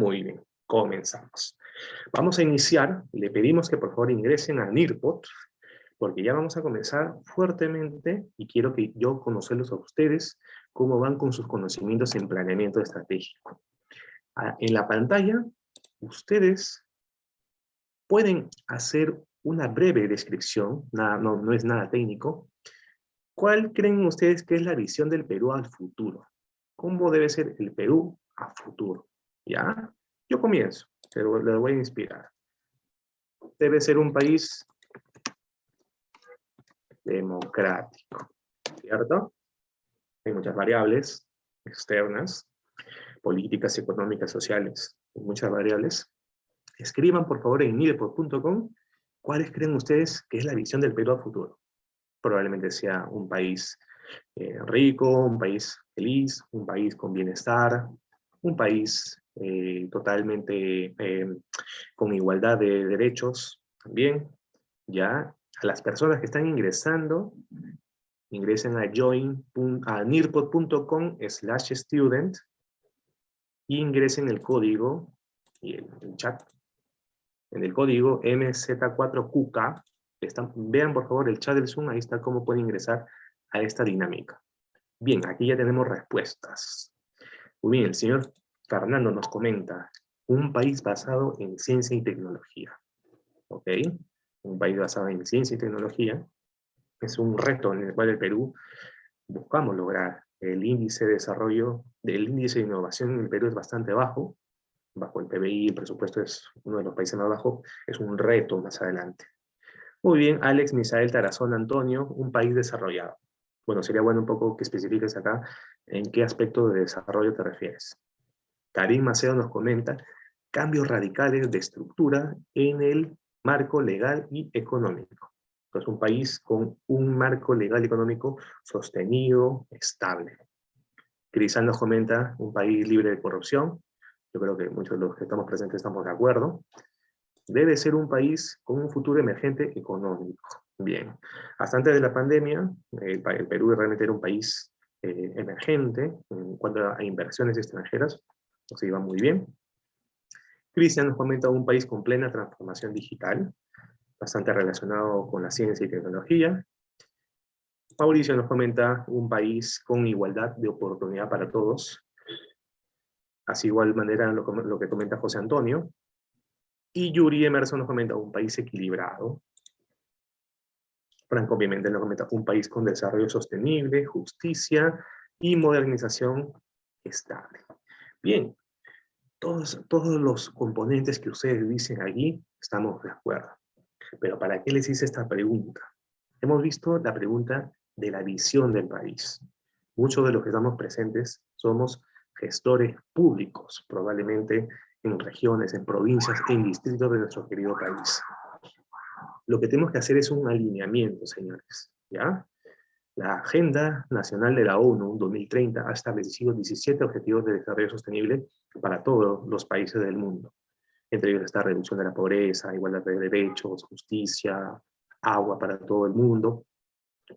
Muy bien, comenzamos. Vamos a iniciar, le pedimos que por favor ingresen a NIRPOD, porque ya vamos a comenzar fuertemente y quiero que yo conocerlos a ustedes, cómo van con sus conocimientos en planeamiento estratégico. En la pantalla, ustedes pueden hacer una breve descripción, no es nada técnico. ¿Cuál creen ustedes que es la visión del Perú al futuro? ¿Cómo debe ser el Perú a futuro? ¿Ya? Yo comienzo, pero les voy a inspirar. Debe ser un país democrático, ¿cierto? Hay muchas variables externas, políticas, económicas, sociales, muchas variables. Escriban, por favor, en nidepod.com cuáles creen ustedes que es la visión del Perú a futuro. Probablemente sea un país rico, un país feliz, un país con bienestar, un país totalmente con igualdad de derechos también. Ya, a las personas que están ingresando, ingresen a nirpod.com/student y ingresen el código y el chat. En el código MZ4QK, vean por favor el chat del Zoom, ahí está cómo pueden ingresar a esta dinámica. Bien, aquí ya tenemos respuestas. Muy bien, el señor Fernando nos comenta, un país basado en ciencia y tecnología. ¿Ok? Un país basado en ciencia y tecnología es un reto en el cual el Perú buscamos lograr. El índice de desarrollo, del índice de innovación en el Perú es bastante bajo el PBI, el presupuesto es uno de los países más bajos, es un reto más adelante. Muy bien, Alex Misael Tarazón Antonio, un país desarrollado. Bueno, sería bueno un poco que especifiques acá en qué aspecto de desarrollo te refieres. Karim Macedo nos comenta, cambios radicales de estructura en el marco legal y económico. Es un país con un marco legal y económico sostenido, estable. Crisal nos comenta, un país libre de corrupción. Yo creo que muchos de los que estamos presentes estamos de acuerdo. Debe ser un país con un futuro emergente económico. Bien, hasta antes de la pandemia, el Perú realmente era un país emergente en cuanto a inversiones extranjeras, se iba muy bien. Cristian nos comenta un país con plena transformación digital, bastante relacionado con la ciencia y tecnología. Mauricio nos comenta un país con igualdad de oportunidad para todos. Así igual manera lo que comenta José Antonio. Y Yuri Emerson nos comenta un país equilibrado. Franco Pimentel nos comenta un país con desarrollo sostenible, justicia y modernización estable. Bien, todos los componentes que ustedes dicen allí, estamos de acuerdo. Pero ¿para qué les hice esta pregunta? Hemos visto la pregunta de la visión del país. Muchos de los que estamos presentes somos gestores públicos, probablemente en regiones, en provincias, en distritos de nuestro querido país. Lo que tenemos que hacer es un alineamiento, señores, ¿ya? La Agenda Nacional de la ONU 2030 ha establecido 17 objetivos de desarrollo sostenible para todos los países del mundo. Entre ellos está reducción de la pobreza, igualdad de derechos, justicia, agua para todo el mundo.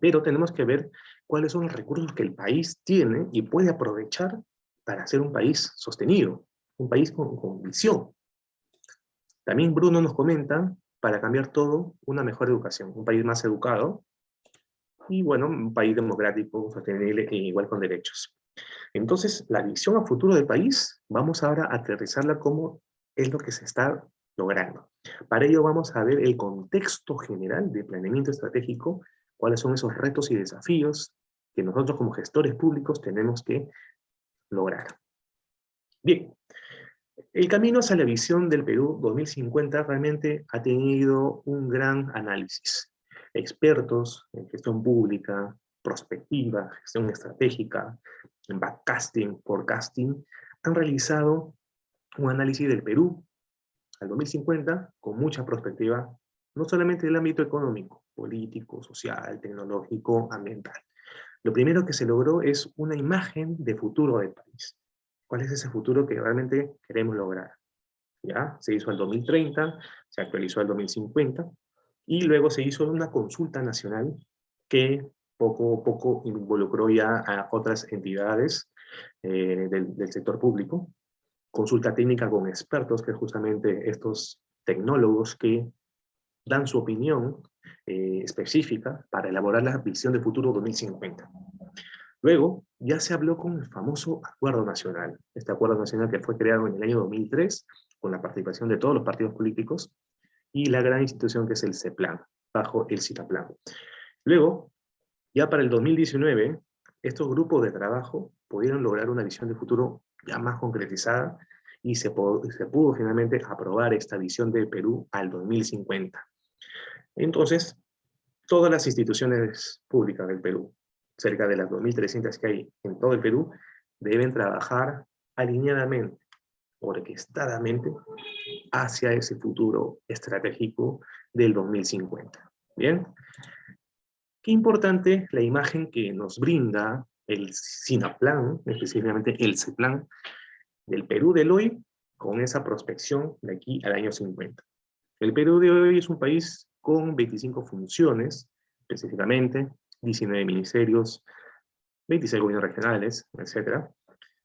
Pero tenemos que ver cuáles son los recursos que el país tiene y puede aprovechar para ser un país sostenido, un país con visión. También Bruno nos comenta, para cambiar todo, una mejor educación, un país más educado, y bueno, un país democrático, sostenible e igual con derechos. Entonces, la visión a futuro del país, vamos ahora a aterrizarla como es lo que se está logrando. Para ello vamos a ver el contexto general de planeamiento estratégico, cuáles son esos retos y desafíos que nosotros como gestores públicos tenemos que lograr. Bien, el camino hacia la visión del Perú 2050 realmente ha tenido un gran análisis. Expertos en gestión pública, prospectiva, gestión estratégica, en backcasting, forecasting, han realizado un análisis del Perú al 2050 con mucha perspectiva, no solamente del ámbito económico, político, social, tecnológico, ambiental. Lo primero que se logró es una imagen de futuro del país. ¿Cuál es ese futuro que realmente queremos lograr? ¿Ya? Se hizo el 2030, se actualizó el 2050, y luego se hizo una consulta nacional que poco a poco involucró ya a otras entidades del sector público, consulta técnica con expertos, que es justamente estos tecnólogos que dan su opinión específica para elaborar la visión de futuro 2050. Luego, ya se habló con el famoso Acuerdo Nacional, este Acuerdo Nacional que fue creado en el año 2003, con la participación de todos los partidos políticos, y la gran institución que es el CEPLAN, bajo el CITAPLAN. Luego, ya para el 2019, estos grupos de trabajo pudieron lograr una visión de futuro ya más concretizada, y se pudo finalmente aprobar esta visión de Perú al 2050. Entonces, todas las instituciones públicas del Perú, cerca de las 2.300 que hay en todo el Perú, deben trabajar alineadamente, orquestadamente, hacia ese futuro estratégico del 2050. ¿Bien? Qué importante la imagen que nos brinda el CINAPLAN, específicamente el CEPLAN, del Perú del hoy, con esa prospección de aquí al año 50. El Perú de hoy es un país con 25 funciones, específicamente, 19 ministerios, 26 gobiernos regionales, etc.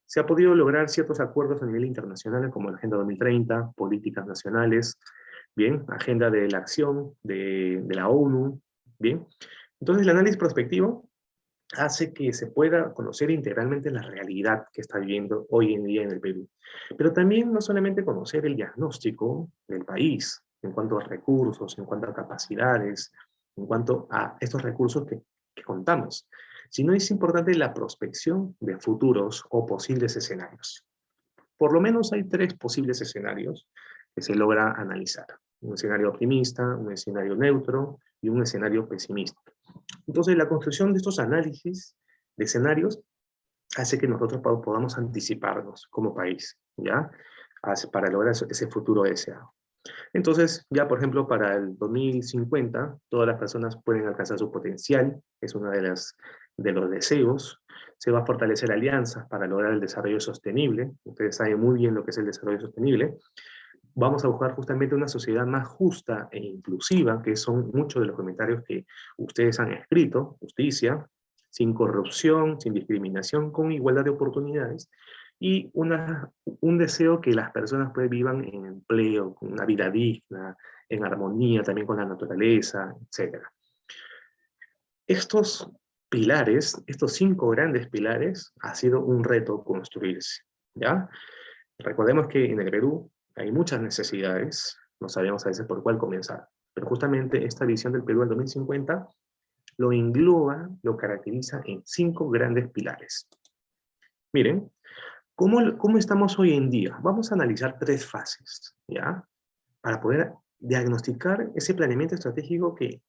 Se ha podido lograr ciertos acuerdos a nivel internacional, como la Agenda 2030, políticas nacionales, bien, Agenda de la Acción de la ONU, bien. Entonces, el análisis prospectivo hace que se pueda conocer integralmente la realidad que está viviendo hoy en día en el Perú. Pero también no solamente conocer el diagnóstico del país, en cuanto a recursos, en cuanto a capacidades, en cuanto a estos recursos que contamos, sino es importante la prospección de futuros o posibles escenarios. Por lo menos hay 3 posibles escenarios que se logra analizar. Un escenario optimista, un escenario neutro y un escenario pesimista. Entonces, la construcción de estos análisis de escenarios hace que nosotros podamos anticiparnos como país, ¿ya? Para lograr ese futuro deseado. Entonces, ya por ejemplo, para el 2050, todas las personas pueden alcanzar su potencial, es uno de los deseos. Se va a fortalecer alianzas para lograr el desarrollo sostenible. Ustedes saben muy bien lo que es el desarrollo sostenible. Vamos a buscar justamente una sociedad más justa e inclusiva, que son muchos de los comentarios que ustedes han escrito: justicia, sin corrupción, sin discriminación, con igualdad de oportunidades, y un deseo que las personas pues vivan en empleo, con una vida digna, en armonía también con la naturaleza, etc. Estos pilares, estos 5 grandes pilares, ha sido un reto construirse, ¿ya? Recordemos que en el Perú hay muchas necesidades, no sabemos a veces por cuál comenzar, pero justamente esta visión del Perú al 2050 lo engloba, lo caracteriza en 5 grandes pilares. Miren, ¿cómo estamos hoy en día? Vamos a analizar 3 fases, ¿ya? Para poder diagnosticar ese planeamiento estratégico que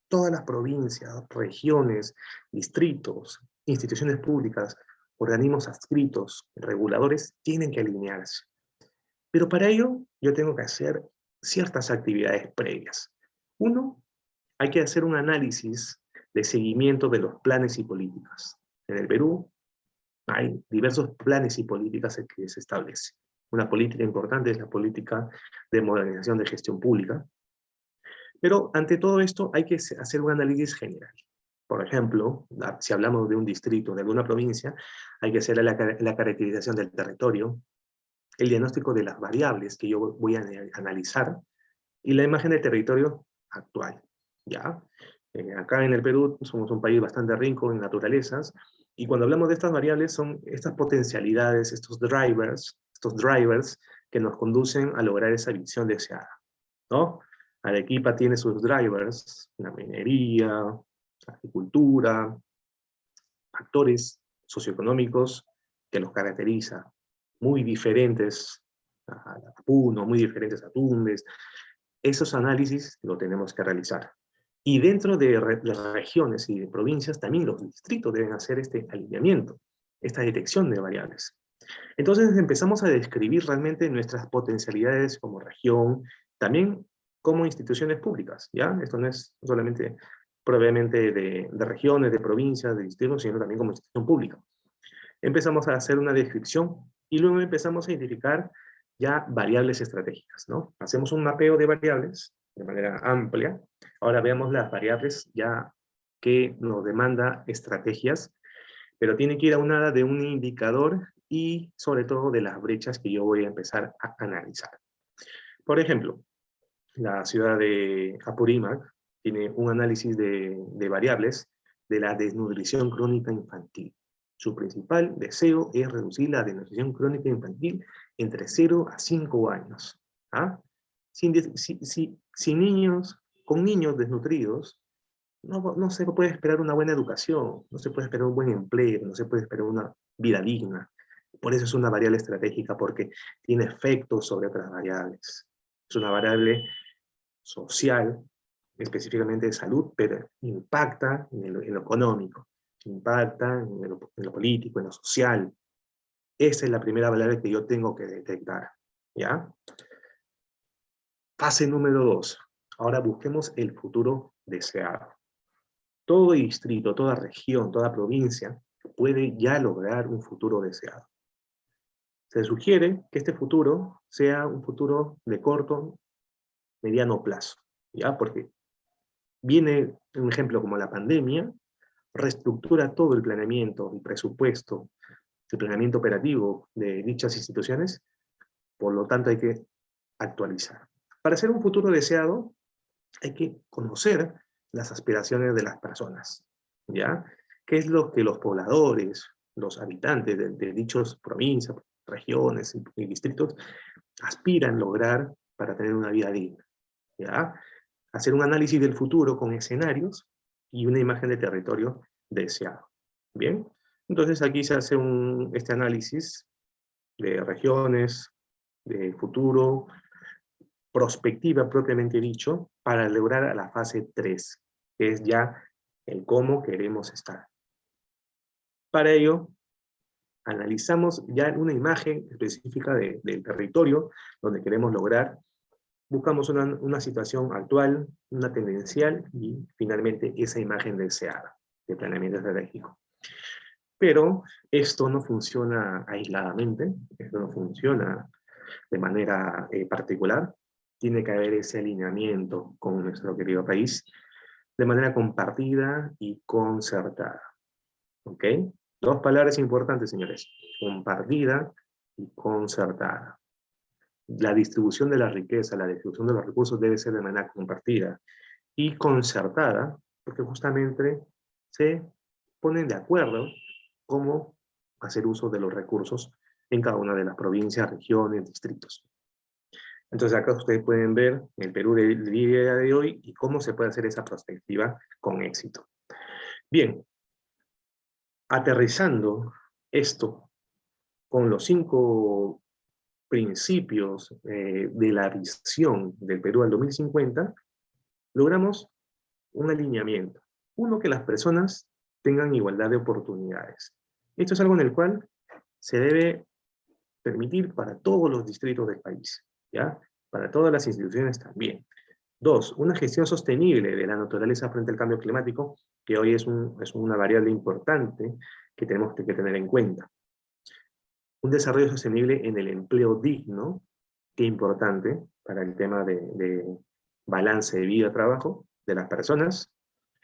todas las provincias, regiones, distritos, instituciones públicas, organismos adscritos, reguladores, tienen que alinearse. Pero para ello, yo tengo que hacer ciertas actividades previas. Uno, hay que hacer un análisis de seguimiento de los planes y políticas. En el Perú hay diversos planes y políticas que se establecen. Una política importante es la política de modernización de gestión pública. Pero ante todo esto hay que hacer un análisis general. Por ejemplo, si hablamos de un distrito, de alguna provincia, hay que hacer la caracterización del territorio, el diagnóstico de las variables que yo voy a analizar, y la imagen del territorio actual, ¿ya? Acá en el Perú somos un país bastante rico en naturalezas, y cuando hablamos de estas variables son estas potencialidades, estos drivers que nos conducen a lograr esa visión deseada, ¿no? Arequipa tiene sus drivers, la minería, la agricultura, factores socioeconómicos que los caracteriza, muy diferentes a Puno, muy diferentes a Tumbes. Esos análisis lo tenemos que realizar. Y dentro de regiones y de provincias, también los distritos deben hacer este alineamiento, esta detección de variables. Entonces empezamos a describir realmente nuestras potencialidades como región, también como instituciones públicas, ¿ya? Esto no es solamente probablemente de regiones, de provincias, de distritos, sino también como institución pública. Empezamos a hacer una descripción y luego empezamos a identificar ya variables estratégicas, ¿no? Hacemos un mapeo de variables de manera amplia. Ahora veamos las variables ya que nos demanda estrategias, pero tiene que ir aunada de un indicador y sobre todo de las brechas que yo voy a empezar a analizar. Por ejemplo, la ciudad de Apurímac tiene un análisis de variables de la desnutrición crónica infantil. Su principal deseo es reducir la desnutrición crónica infantil entre 0 a 5 años. ¿Ah? Con niños desnutridos, no se puede esperar una buena educación, no se puede esperar un buen empleo, no se puede esperar una vida digna. Por eso es una variable estratégica, porque tiene efectos sobre otras variables. Es una variable social, específicamente de salud, pero impacta en lo económico, impacta en lo político, en lo social. Esa es la primera variable que yo tengo que detectar, ¿ya? Fase número 2. Ahora busquemos el futuro deseado. Todo distrito, toda región, toda provincia puede ya lograr un futuro deseado. Se sugiere que este futuro sea un futuro de corto, mediano plazo, ¿ya? Porque viene un ejemplo como la pandemia, reestructura todo el planeamiento, el presupuesto, el planeamiento operativo de dichas instituciones, por lo tanto hay que actualizar. Para hacer un futuro deseado, hay que conocer las aspiraciones de las personas, ¿ya? ¿Qué es lo que los pobladores, los habitantes de dichas provincias, regiones y distritos aspiran lograr para tener una vida digna, ¿ya? Hacer un análisis del futuro con escenarios y una imagen de territorio deseado. ¿Bien? Entonces aquí se hace este análisis de regiones, de futuro, prospectiva propiamente dicho, para lograr a la fase 3, que es ya el cómo queremos estar. Para ello, analizamos ya una imagen específica del territorio donde queremos lograr, buscamos una situación actual, una tendencial y finalmente esa imagen deseada de planeamiento estratégico. Pero esto no funciona aisladamente, esto no funciona de manera particular, tiene que haber ese alineamiento con nuestro querido país de manera compartida y concertada. ¿Ok? Dos palabras importantes, señores. Compartida y concertada. La distribución de la riqueza, la distribución de los recursos debe ser de manera compartida y concertada, porque justamente se ponen de acuerdo cómo hacer uso de los recursos en cada una de las provincias, regiones, distritos. Entonces acá ustedes pueden ver el Perú del día de hoy y cómo se puede hacer esa perspectiva con éxito. Bien, aterrizando esto con los 5 principios de la visión del Perú al 2050, logramos un alineamiento. Uno, que las personas tengan igualdad de oportunidades. Esto es algo en el cual se debe permitir para todos los distritos del país, ¿ya? Para todas las instituciones también. 2, una gestión sostenible de la naturaleza frente al cambio climático, que hoy es una variable importante que tenemos que tener en cuenta. Un desarrollo sostenible en el empleo digno, que importante para el tema de balance de vida-trabajo de las personas.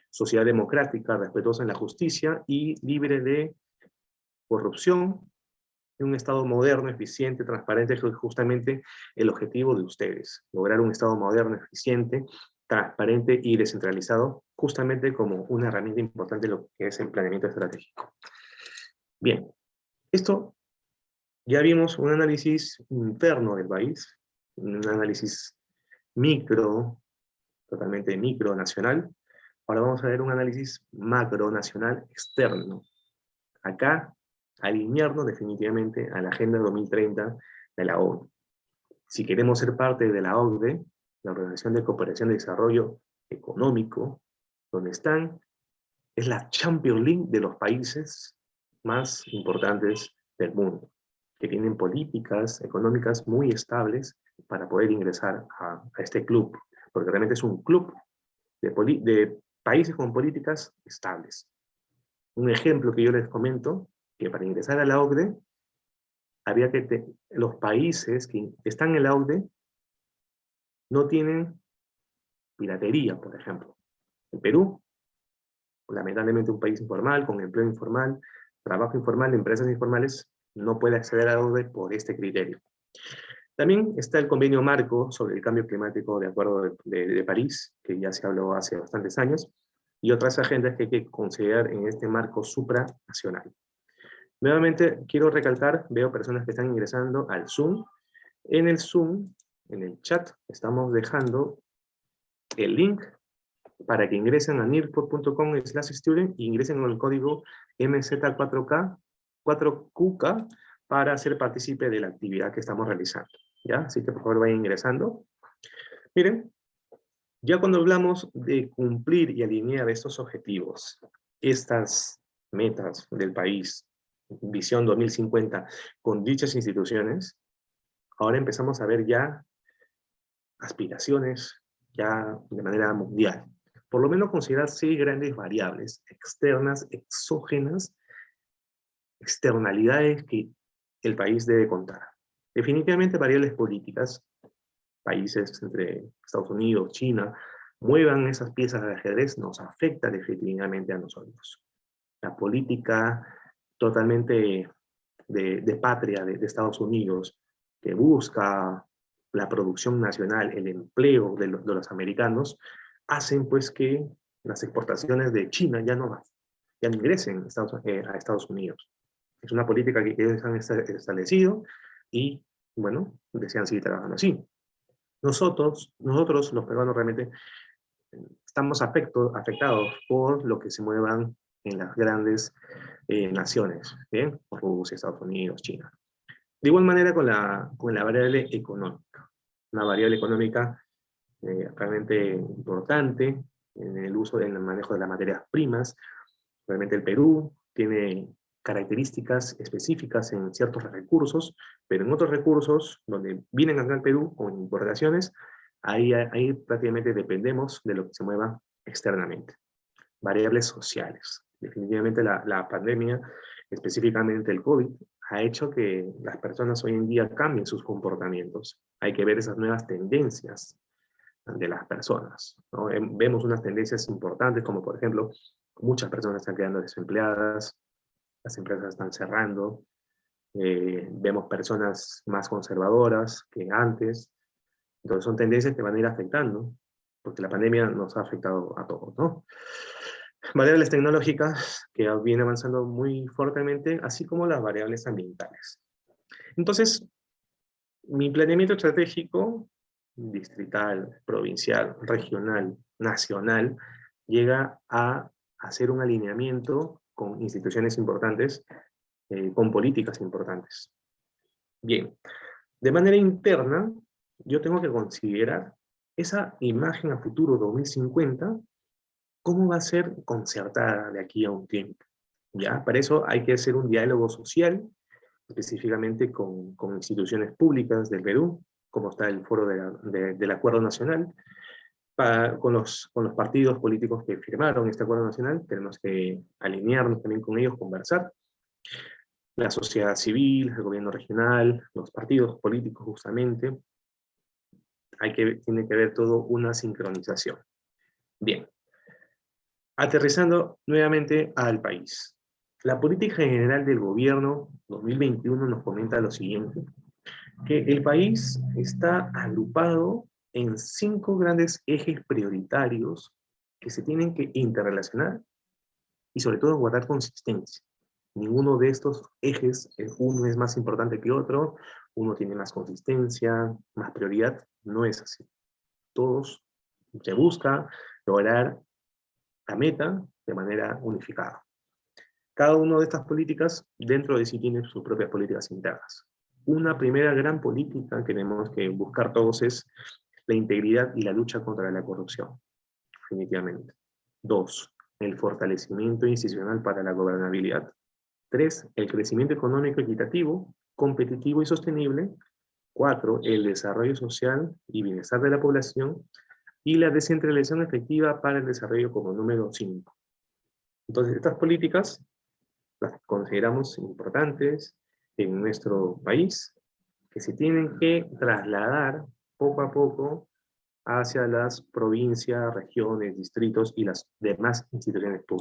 Sociedad democrática, respetuosa en la justicia y libre de corrupción, un Estado moderno, eficiente, transparente, es justamente el objetivo de ustedes. Lograr un Estado moderno, eficiente, transparente y descentralizado, justamente como una herramienta importante de lo que es el planeamiento estratégico. Bien, esto ya vimos un análisis interno del país, un análisis micro, totalmente micro nacional. Ahora vamos a ver un análisis macro nacional externo. Acá, alinearnos definitivamente a la Agenda 2030 de la ONU. Si queremos ser parte de la OCDE, la Organización de Cooperación y Desarrollo Económico, donde están, es la Champions League de los países más importantes del mundo, que tienen políticas económicas muy estables para poder ingresar a este club, porque realmente es un club de países con políticas estables. Un ejemplo que yo les comento, que para ingresar a la OCDE, había que los países que están en la OCDE no tienen piratería, por ejemplo. El Perú, lamentablemente un país informal, con empleo informal, trabajo informal, empresas informales, no puede acceder a deuda por este criterio. También está el convenio marco sobre el cambio climático de Acuerdo de París, que ya se habló hace bastantes años, y otras agendas que hay que considerar en este marco supranacional. Nuevamente, quiero recalcar, veo personas que están ingresando al Zoom. En el Zoom, en el chat, estamos dejando el link para que ingresen a nearcode.com/student y ingresen con el código MZ4QK para ser partícipe de la actividad que estamos realizando. ¿Ya? Así que por favor vayan ingresando. Miren, ya cuando hablamos de cumplir y alinear estos objetivos, estas metas del país, Visión 2050, con dichas instituciones, ahora empezamos a ver ya aspiraciones ya de manera mundial. Por lo menos considerar 6 grandes variables externas, exógenas, externalidades que el país debe contar. Definitivamente variables políticas, países entre Estados Unidos, China, muevan esas piezas de ajedrez, nos afecta definitivamente a nosotros. La política totalmente de patria de Estados Unidos, que busca la producción nacional, el empleo de los americanos, hacen pues que las exportaciones de China ya no ingresen a Estados Unidos. Es una política que ellos han establecido y, bueno, desean seguir trabajando así. Nosotros los peruanos, realmente estamos afectados por lo que se muevan en las grandes naciones, ¿bien? Rusia, Estados Unidos, China. De igual manera con la variable económica. Una variable económica realmente importante en el uso, en el manejo de las materias primas. Realmente el Perú tiene características específicas en ciertos recursos, pero en otros recursos, donde vienen acá al Perú con importaciones, ahí prácticamente dependemos de lo que se mueva externamente. Variables sociales. Definitivamente la pandemia, específicamente el COVID, ha hecho que las personas hoy en día cambien sus comportamientos. Hay que ver esas nuevas tendencias de las personas, ¿no? Vemos unas tendencias importantes, como por ejemplo, muchas personas están quedando desempleadas, las empresas están cerrando, vemos personas más conservadoras que antes. Entonces son tendencias que van a ir afectando, porque la pandemia nos ha afectado a todos, ¿no? Variables tecnológicas que vienen avanzando muy fuertemente, así como las variables ambientales. Entonces, mi planeamiento estratégico, distrital, provincial, regional, nacional, llega a hacer un alineamiento con instituciones importantes, con políticas importantes. Bien, de manera interna, yo tengo que considerar esa imagen a futuro 2050, cómo va a ser concertada de aquí a un tiempo. ¿Ya? Para eso hay que hacer un diálogo social, específicamente con instituciones públicas del Perú, como está el foro del Acuerdo Nacional, con los partidos políticos que firmaron este Acuerdo Nacional, tenemos que alinearnos también con ellos, conversar. La sociedad civil, el gobierno regional, los partidos políticos justamente, tiene que haber todo una sincronización. Bien, aterrizando nuevamente al país. La política general del gobierno 2021 nos comenta lo siguiente, que el país está agrupado en 5 grandes ejes prioritarios que se tienen que interrelacionar y sobre todo guardar consistencia. Ninguno de estos ejes, uno es más importante que otro, uno tiene más consistencia, más prioridad, no es así. Todos se busca lograr la meta de manera unificada. Cada una de estas políticas dentro de sí tiene sus propias políticas internas. Una primera gran política que tenemos que buscar todos es la integridad y la lucha contra la corrupción, definitivamente. 2, el fortalecimiento institucional para la gobernabilidad. 3, el crecimiento económico equitativo, competitivo y sostenible. 4, el desarrollo social y bienestar de la población. Y la descentralización efectiva para el desarrollo como número 5. Entonces, estas políticas las consideramos importantes en nuestro país, que se tienen que trasladar poco a poco hacia las provincias, regiones, distritos y las demás instituciones públicas.